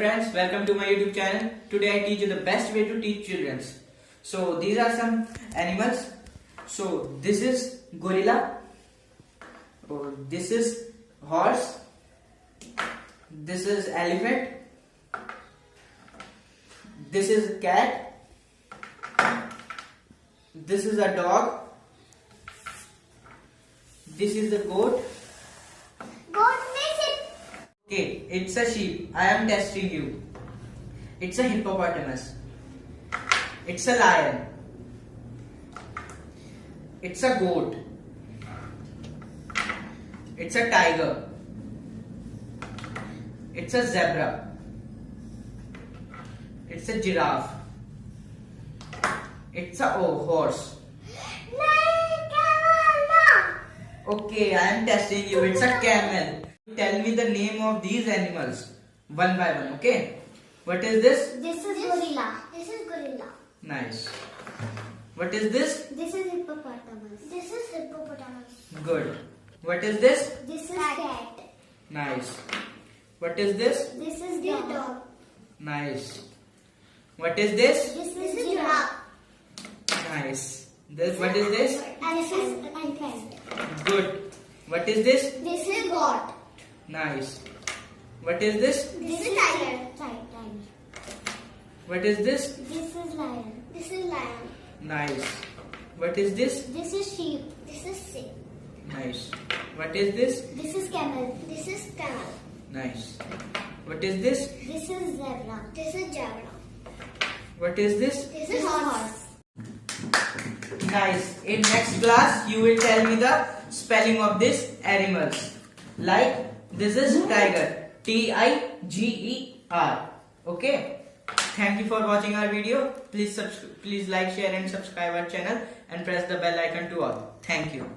friends, welcome to my YouTube channel. Today I teach you the best way to teach children. So these are some animals. So this is gorilla. Oh, this is horse. This is elephant. This is cat. This is a dog. This is the goat. Okay, it's a sheep. I am testing you. It's a hippopotamus. It's a lion. It's a goat. It's a tiger. It's a zebra. It's a giraffe. It's a horse. Okay, I am testing you. It's a camel. Tell me the name of these animals one by one. Okay. What is this? This is gorilla. This is gorilla. Nice. What is this? This is hippopotamus. This is hippopotamus. Good. What is this? This is cat. Nice. What is this? This is dog. Nice. What is this? This is giraffe. Nice. What is this? This is elephant. Good. What is this? This is goat. Nice. What is this? This is tiger. What is this? This is lion. This is lion. Nice. What is this? This is sheep. This is sheep. Nice. What is this? This is camel. This is camel. Nice. What is this? This is zebra. This is zebra. What is this? This is horse. Nice. In next class, you will tell me the spelling of these animals. Like this is tiger. Tiger. Okay. Thank you for watching our video. Please like, share, and subscribe our channel and press the bell icon to all. Thank you.